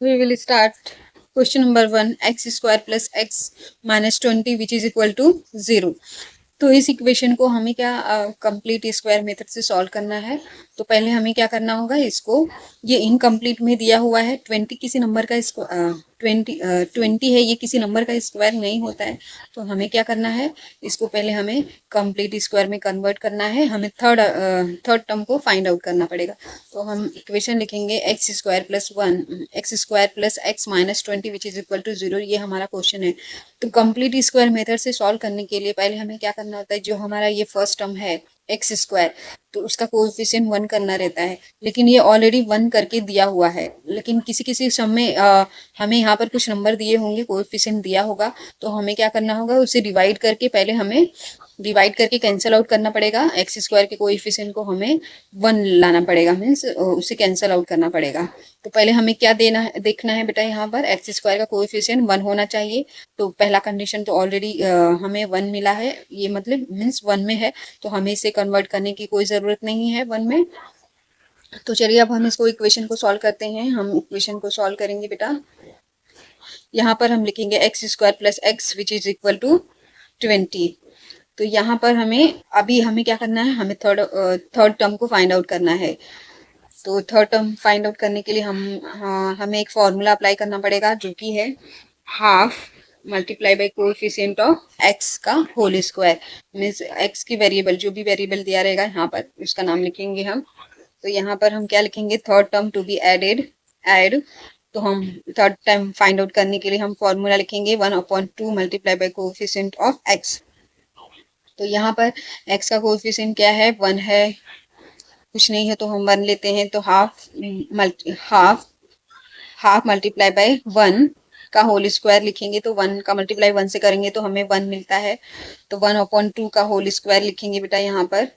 We will start question number 1, x square plus x minus 20 which is equal to 0। तो इस equation को हमें क्या कंप्लीट स्क्वायर मेथड से सॉल्व करना है। तो पहले हमें क्या करना होगा, इसको ये इनकम्प्लीट में दिया हुआ है 20 किसी नंबर का इसको 20 है, ये किसी नंबर का स्क्वायर नहीं होता है। तो हमें क्या करना है, इसको पहले हमें कंप्लीट स्क्वायर में कन्वर्ट करना है, हमें थर्ड टर्म को फाइंड आउट करना पड़ेगा। तो हम इक्वेशन लिखेंगे x square plus 1 x square plus x minus 20 which is equal to 0। ये हमारा क्वेश्चन है। तो कंप्लीट स्क्वायर मेथड से सॉल्व करने के लिए पहले हमें क्या करना होता है, जो हमारा ये फर्स्ट टर्म है एक्स स्क्वायर, तो उसका कोएफिशिएंट 1 करना रहता है। लेकिन ये ऑलरेडी 1 करके दिया हुआ है, लेकिन किसी किसी सम में हमें यहाँ पर कुछ नंबर दिए होंगे, कोएफिशिएंट दिया होगा, तो हमें क्या करना होगा, उसे डिवाइड करके पहले हमें डिवाइड करके कैंसिल आउट करना पड़ेगा। एक्स स्क्वायर के कोएफिशिएंट को हमें 1 लाना पड़ेगा, मीन्स उसे कैंसिल आउट करना पड़ेगा। तो पहले हमें क्या देना है, देखना है बेटा, यहाँ पर एक्स स्क्वायर का कोएफिशिएंट 1 होना चाहिए। तो पहला कंडीशन तो ऑलरेडी हमें 1 मिला है, ये मतलब मीन्स 1 में है, तो हमें इसे कन्वर्ट करने की कोई ज़रूरत नहीं है 1 में। तो चलिए अब हम इसको इक्वेशन को सॉल्व करते हैं। हम इक्वेशन को सॉल्व करेंगे बेटा। यहाँ पर हम लिखेंगे x square plus x which is equal to 20। तो यहाँ पर हमें क्या करना है, हमें थर्ड टर्म को फाइंड आउट करना है। तो थर्ड टर्म फाइंड आउट करने के लिए हमें एक फॉर्मूला अप्लाई करना पड़ेगा, जो कि है half multiply by coefficient of x का होल स्क्वायर। मीन्स एक्स की वेरिएबल, जो भी वेरिएबल दिया रहेगा यहाँ पर उसका नाम लिखेंगे हम। तो यहाँ पर हम क्या लिखेंगे, third term to be add. तो हम थर्ड टर्म फाइंड आउट करने के लिए हम फॉर्मूला लिखेंगे 1/2 multiply by coefficient of x. तो यहाँ पर x का कोएफिशिएंट क्या है, 1 है, कुछ नहीं है तो हम 1 लेते हैं। तो हाफ मल्टीप्लाई बाय 1 का होल स्क्वायर लिखेंगे। तो 1 का मल्टीप्लाई 1 से करेंगे तो हमें 1 मिलता है। तो 1/2 का होल स्क्वायर लिखेंगे बेटा यहाँ पर।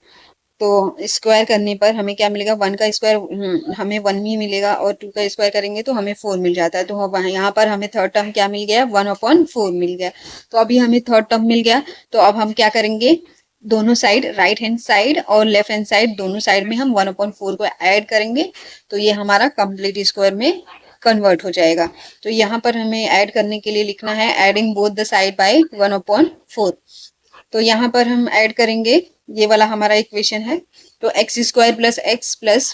तो स्क्वायर करने पर हमें क्या मिलेगा, 1 का स्क्वायर हमें 1 ही मिलेगा, और 2 का स्क्वायर करेंगे तो हमें 4 मिल जाता है। तो यहाँ पर हमें थर्ड टर्म क्या मिल गया, 1/4 मिल गया। तो अभी हमें थर्ड टर्म मिल गया। तो अब हम क्या करेंगे, दोनों साइड, राइट हैंड साइड और लेफ्ट हैंड साइड, दोनों साइड में हम 1/4 को ऐड करेंगे। तो ये हमारा कंप्लीट स्क्वायर में कन्वर्ट हो जाएगा। तो यहाँ पर हमें ऐड करने के लिए लिखना है adding both the side by 1/4। तो यहाँ पर हम ऐड करेंगे, ये वाला हमारा इक्वेशन है। तो x square plus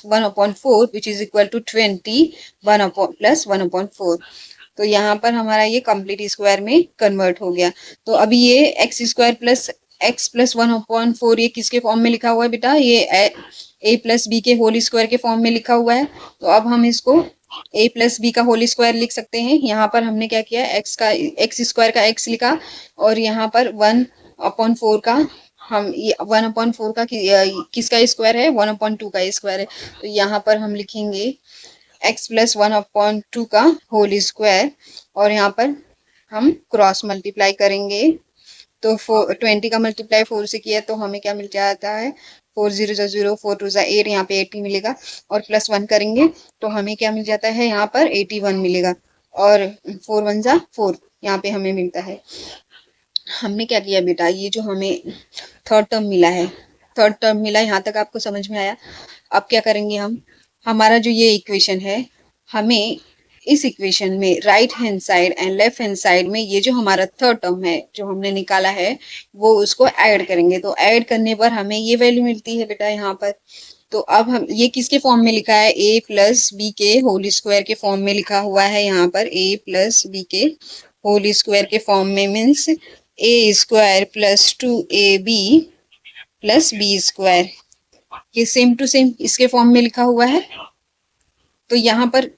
1/4 which is equal to 20 plus 1/4। तो यहाँ पर हमारा ये कंप्लीट स्क्वायर में कन्वर्ट हो गया। तो अभी ये x square plus x plus 1/4 ये किसके फॉर्म में लिखा हुआ है बेटा, ये ए प्लस बी के होल स्क्वायर के फॉर्म में लिखा हुआ है। तो अब हम इसको ए प्लस बी का होल स्क्वायर लिख सकते हैं। यहाँ पर हमने क्या किया, एक्स स्क्वायर का एक्स लिखा, और यहाँ पर 1/4 का हम ये 1/4 का किसका स्क्वायर है, 1/2 का स्क्वायर है। तो यहाँ पर हम लिखेंगे x प्लस 1/2 का होल स्क्वायर, और यहाँ पर हम क्रॉस मल्टीप्लाई करेंगे। तो 20 का मल्टीप्लाई 4 से किया तो हमें क्या मिल जाता है, 4 0 0, 4 2 8, यहाँ पे 80 मिलेगा, और प्लस 1 करेंगे तो हमें क्या मिल जाता है, यहाँ पर 81 मिलेगा, और 4 1 4 यहाँ पे हमें मिलता है। हमने क्या किया बेटा, ये जो हमें थर्ड टर्म मिला है, थर्ड टर्म मिला, यहाँ तक आपको समझ में आया। अब क्या करेंगे हम, हमारा जो ये इक्वेशन है, हमें इस इक्वेशन में right hand side and left hand side में ये जो हमारा थर्ड टर्म है जो हमने निकाला है, वो उसको ऐड करेंगे। तो ऐड करने पर हमें ये वैल्यू मिलती है बेटा यहाँ पर। तो अब हम ये किसके फॉर्म में लिखा है, ए प्लस बी के होल स्क्वायर के फॉर्म में लिखा हुआ है। यहाँ पर ए प्लस बी के होल स्क्वायर के फॉर्म में, means A square plus 2ab plus B square, ये सेम टू सेम इसके फॉर्म में लिखा हुआ है। तो यहाँ पर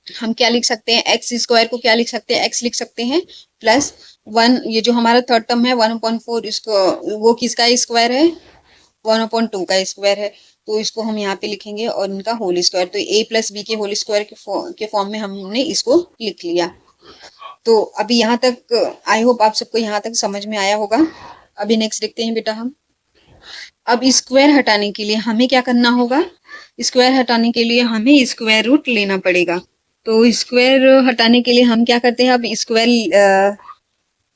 हम क्या लिख सकते हैं, एक्स स्क्वायर को क्या लिख सकते हैं, एक्स लिख सकते हैं, प्लस 1, ये जो हमारा थर्ड टर्म है 1/4, इसको वो किसका स्क्वायर है, 1/2 का स्क्वायर है। तो इसको हम यहाँ पे लिखेंगे, और इनका होल स्क्वायर। तो a प्लस बी के होल स्क्वायर के फॉर्म में हमने इसको लिख लिया। तो अभी यहाँ तक आई होप आप सबको यहाँ तक समझ में आया होगा। अभी नेक्स्ट देखते हैं बेटा हम। अब स्क्वायर हटाने के लिए हमें क्या करना होगा, स्क्वायर हटाने के लिए हमें स्क्वायर रूट लेना पड़ेगा। तो स्क्वायर हटाने के लिए हम क्या करते हैं, अब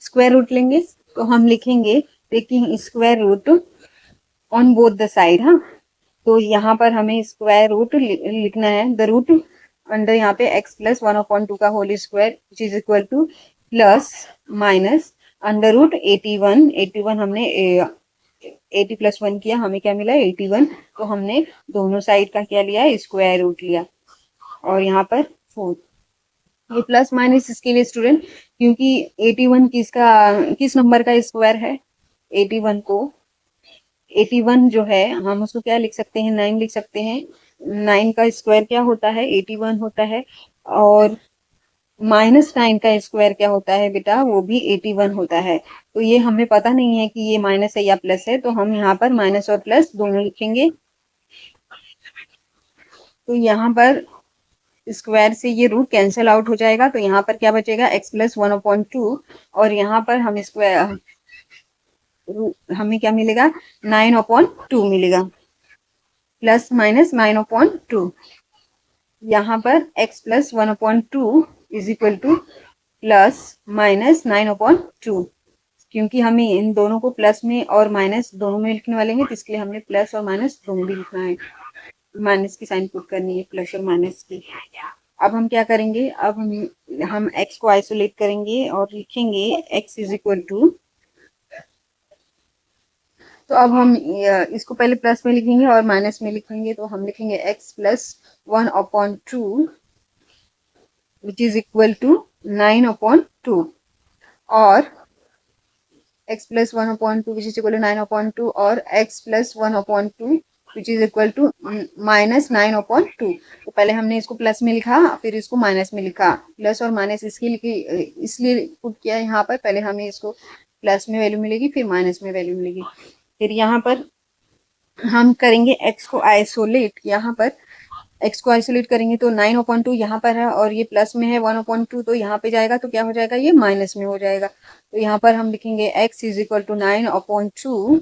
स्क्वायर रूट लेंगे। तो हम लिखेंगे taking square root on both the side. हाँ, तो यहाँ पर हमें स्क्वायर रूट लिखना है। द रूट अंडर यहाँ पे x प्लस 1/2 का whole square which is equal to plus minus under root 81 हमने 80 प्लस 1 किया, हमें क्या मिला 81। तो हमने दोनों साइड का क्या लिया, स्क्वायर रूट लिया, और यहाँ पर 4। ये प्लस माइनस इसके लिए स्टूडेंट, क्योंकि 81 किस नंबर का स्क्वायर है, 81 को 81 जो है हम उसको क्या लिख सकते हैं, 9 लिख सकते हैं। 9 का स्क्वायर क्या होता है, 81 होता है। और -9 का स्क्वायर क्या होता है बेटा, वो भी 81 होता है। तो ये हमें पता नहीं है कि ये माइनस है या प्लस है, तो हम यहाँ पर माइनस और प्लस दोनों लिखेंगे। तो यहाँ पर स्क्वायर से ये रूट कैंसिल आउट हो जाएगा, तो यहाँ पर क्या बचेगा, x प्लस 1/2, और यहाँ पर हम स्क्वायर हमें क्या मिलेगा, 9/2 मिलेगा, प्लस माइनस 9/2। यहाँ पर x plus 1/2 is equal to plus minus 9/2, क्योंकि हमें इन दोनों को प्लस में और माइनस दोनों में लिखने वाले हैं, तो इसके लिए हमने प्लस और माइनस दोनों भी लिखना है, माइनस की साइन पुट करनी है प्लस और माइनस की। अब हम क्या करेंगे, अब हम x को आइसोलेट करेंगे और लिखेंगे x इज इक्वल टू, तो अब हम इसको पहले प्लस में लिखेंगे और माइनस में लिखेंगे, तो हम लिखेंगे x plus 1/2 which is equal to 9/2, और x plus 1/2 which is equal to 9/2, और x plus 1/2 which is equal to minus 9/2। तो पहले हमने इसको प्लस में लिखा, फिर इसको माइनस में लिखा, प्लस और माइनस इसलिए पुट किया यहाँ पर, पहले हमें इसको प्लस में वैल्यू मिलेगी, फिर माइनस में वैल्यू मिलेगी। फिर यहाँ पर हम करेंगे x को आइसोलेट, यहाँ पर x को आइसोलेट करेंगे तो 9/2 यहाँ पर है, और ये प्लस में है 1/2, तो यहाँ पे जाएगा तो क्या हो जाएगा, ये माइनस में हो जाएगा। तो यहाँ पर हम लिखेंगे x is equal to 9/2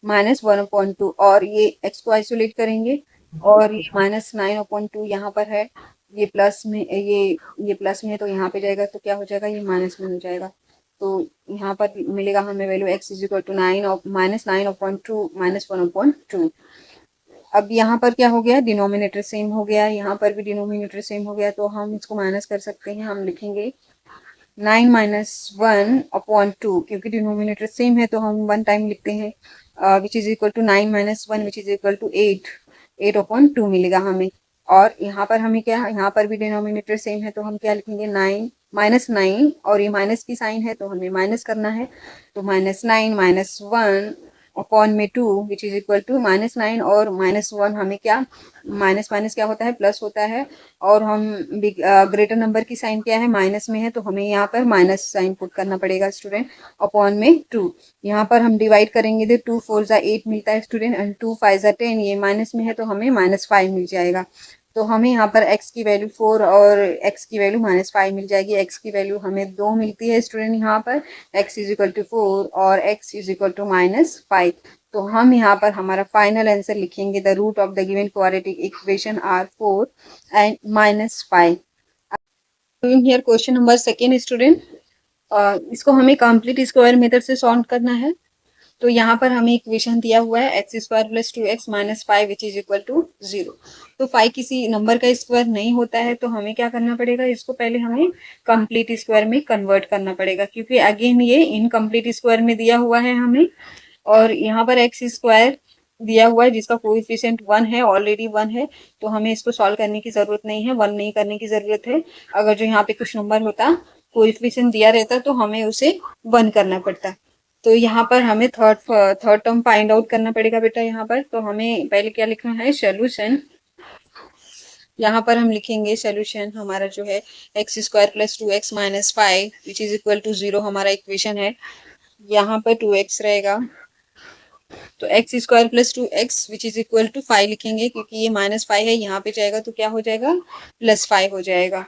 minus 1/2, और ये x को आइसोलेट करेंगे, और ये माइनस 9/2 यहाँ पर है, ये प्लस में ये प्लस में है, तो यहाँ पे जाएगा तो क्या हो जाएगा, ये माइनस में हो जाएगा। तो यहाँ पर मिलेगा हमें value x is equal to minus 9/2 minus 1/2। अब यहाँ पर क्या हो गया, डिनोमिनेटर सेम हो गया, यहाँ पर भी डिनोमिनेटर सेम हो गया, तो हम इसको माइनस कर सकते हैं। हम लिखेंगे 9 माइनस 1/2, क्योंकि डिनोमिनेटर सेम है तो हम 1 टाइम लिखते हैं, which is equal to 9 minus 1 which is equal to 8/2 मिलेगा हमें। और यहाँ पर हमें क्या, यहाँ पर भी डिनोमिनेटर सेम है, तो हम क्या लिखेंगे, 9 और ये माइनस की साइन है तो हमें माइनस करना है, तो -9 माइनस 1 अपॉन में 2 विच इज इक्वल टू -9 और -1, हमें क्या, माइनस माइनस क्या होता है, प्लस होता है, और हम ग्रेटर नंबर की साइन क्या है, माइनस में है, तो हमें यहाँ पर माइनस साइन पुट करना पड़ेगा स्टूडेंट, अपॉन में 2। यहाँ पर हम डिवाइड करेंगे तो 2 4 8 मिलता है स्टूडेंट, एंड 2 5 10, ये माइनस में है तो हमें -5 मिल जाएगा। तो हमें यहाँ पर x की वैल्यू 4 और x की वैल्यू -5 मिल जाएगी। x की वैल्यू हमें 2 मिलती है स्टूडेंट यहाँ पर, x इज इक्वल टू 4 और x इज इक्वल टू -5। तो हम यहाँ पर हमारा फाइनल आंसर लिखेंगे, the root of the given quadratic equation are 4 and -5। Here question number second student, इसको हमें कंप्लीट स्क्वायर मेथड से सॉल्व करना है। तो यहाँ पर हमें इक्वेशन दिया हुआ है x square plus 2x minus 5 which is equal to 0। तो 5 किसी नंबर का स्क्वायर नहीं होता है, तो हमें क्या करना पड़ेगा, इसको पहले हमें कंप्लीट स्क्वायर में कन्वर्ट करना पड़ेगा, क्योंकि अगेन ये इनकम्प्लीट स्क्वायर में दिया हुआ है हमें, और यहाँ पर x स्क्वायर दिया हुआ है जिसका कोएफिशिएंट 1 है, ऑलरेडी 1 है, तो हमें इसको सॉल्व करने की जरूरत नहीं है, 1 नहीं करने की जरूरत है। अगर जो यहाँ पे कुछ नंबर होता, कोएफिशिएंट दिया रहता, तो हमें उसे 1 करना पड़ता। तो यहाँ पर हमें थर्ड टर्म फाइंड आउट करना पड़ेगा बेटा। यहाँ पर तो हमें पहले क्या लिखना है, सोल्यूशन। यहाँ पर हम लिखेंगे सोल्यूशन हमारा जो है x square plus 2x minus 5 which is equal to 0 हमारा इक्वेशन है। यहाँ पर 2x रहेगा, तो x square plus 2x which is equal to 5 लिखेंगे, क्योंकि ये -5 है, यहाँ पे जाएगा तो क्या हो जाएगा, +5 हो जाएगा।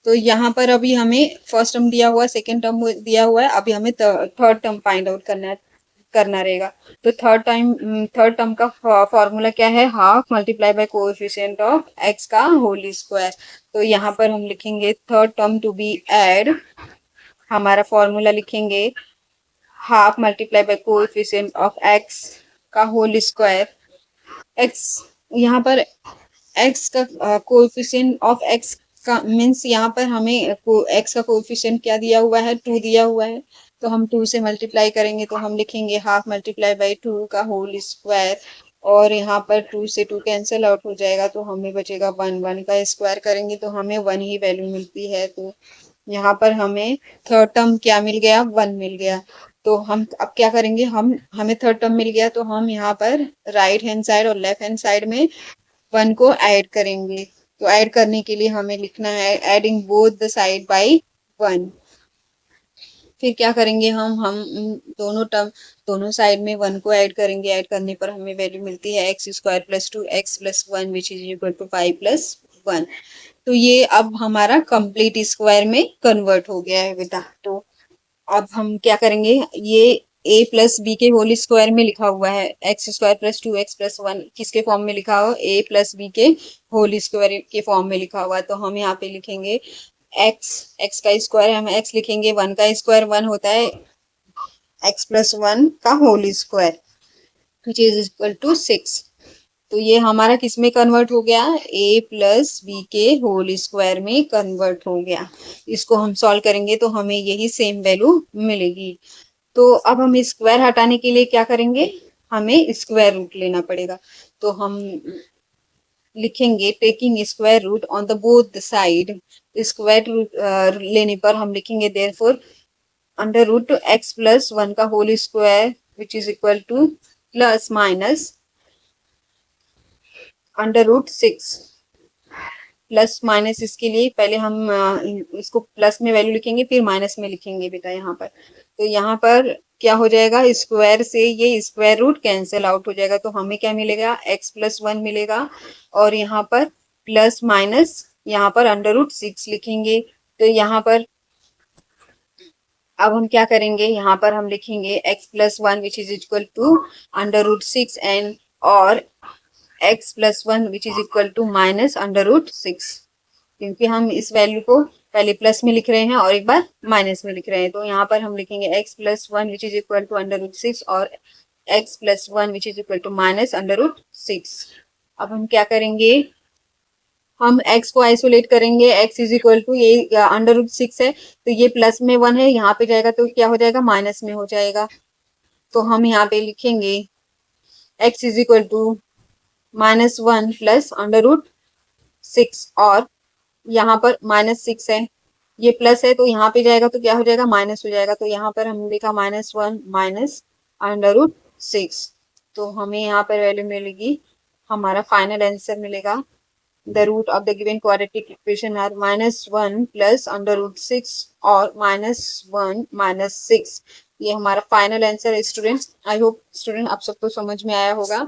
तो यहाँ पर अभी हमें फर्स्ट टर्म दिया हुआ है, सेकेंड टर्म दिया हुआ है, अभी हमें थर्ड टर्म फाइंड आउट करना रहेगा। तो थर्ड टर्म का फॉर्मूला क्या है, half multiply by coefficient of x का होल स्क्वायर। तो यहाँ पर हम लिखेंगे third term to be add, हमारा फॉर्मूला लिखेंगे half multiply by coefficient of x का होल स्क्वायर। x यहाँ पर एक्स का कोएफिशिएंट ऑफ एक्स का मीन्स यहाँ पर हमें एक्स का कोएफिशिएंट क्या दिया हुआ है, 2 दिया हुआ है। तो हम 2 से मल्टीप्लाई करेंगे तो हम लिखेंगे हाफ मल्टीप्लाई बाई 2 का होल स्क्वायर, और यहाँ पर 2 से 2 कैंसिल आउट हो जाएगा तो हमें बचेगा 1। 1 का स्क्वायर करेंगे तो हमें 1 ही वैल्यू मिलती है। तो यहाँ पर हमें थर्ड टर्म क्या मिल गया, 1 मिल गया। तो हम अब क्या करेंगे, हमें थर्ड टर्म मिल गया तो हम यहाँ पर राइट हैंड साइड और लेफ्ट हैंड साइड में 1 को ऐड करेंगे। तो ऐड करने के लिए हमें लिखना है adding both the side by 1। फिर क्या करेंगे, हम दोनों टर्म दोनों साइड में 1 को ऐड करेंगे। ऐड करने पर हमें वैल्यू मिलती है x square plus 2 x plus 1 which is equal to 5 plus 1। तो ये अब हमारा कंप्लीट स्क्वायर में कन्वर्ट हो गया है बेटा। तो अब हम क्या करेंगे, ये a प्लस बी के होल स्क्वायर में लिखा हुआ है, x square plus 2 x plus 1 किसके फॉर्म में लिखा हो, a प्लस बी के होल स्क्वायर के फॉर्म में लिखा हुआ है। तो हम यहाँ पे लिखेंगे एक्स का स्क्वायर, हम एक्स लिखेंगे, 1 का स्क्वायर 1 होता है, एक्स प्लस 1 का whole square which is equal to 6। तो ये हमारा किस में कन्वर्ट हो गया, a प्लस बी के होल स्क्वायर में कन्वर्ट हो गया। इसको हम सॉल्व करेंगे तो हमें यही सेम वैल्यू मिलेगी। तो अब हम स्क्वायर हटाने के लिए क्या करेंगे, हमें स्क्वायर रूट लेना पड़ेगा। तो हम लिखेंगे taking square root on the both the side. Square root लेने पर हम लिखेंगे therefore under root x plus 1 का whole square which is equal to plus minus under root 6। Plus minus इसके लिए पहले हम इसको प्लस में वैल्यू लिखेंगे फिर माइनस में लिखेंगे बेटा यहाँ पर। तो यहाँ पर क्या हो जाएगा, स्क्वायर से ये स्क्वायर रूट कैंसिल आउट हो जाएगा तो हमें क्या मिलेगा, एक्स प्लस 1 मिलेगा, और यहाँ पर प्लस माइनस यहाँ पर अंडर रूट 6 लिखेंगे। तो यहाँ पर अब हम क्या करेंगे, यहाँ पर हम लिखेंगे x plus 1 which is equal to under root 6 and और x plus 1 which is equal to minus under root 6, क्योंकि हम इस वैल्यू को पहले प्लस में लिख रहे हैं और एक बार माइनस में लिख रहे हैं। तो यहाँ पर हम लिखेंगे x plus 1 which is equal to under root 6 और x plus 1 which is equal to minus under root 6। अब हम क्या करेंगे, हम x को आइसोलेट करेंगे, x इज इक्वल टू ये अंडर रूट 6 है तो ये प्लस में 1 है, यहाँ पे जाएगा तो क्या हो जाएगा, माइनस में हो जाएगा। तो हम यहाँ पे लिखेंगे x is equal to -1 plus under root 6, और यहाँ पर -6 है, ये प्लस है तो यहाँ पे जाएगा तो क्या हो जाएगा, माइनस हो जाएगा। तो यहाँ पर हम लिखा -1 माइनस अंडर रूट 6। तो हमें यहाँ पर वैल्यू मिलेगी, हमारा फाइनल आंसर मिलेगा the root of the given quadratic equation are -1 plus under root 6 और -1 -6। ये हमारा फाइनल आंसर है स्टूडेंट्स। आई होप स्टूडेंट आप सबको समझ में आया होगा।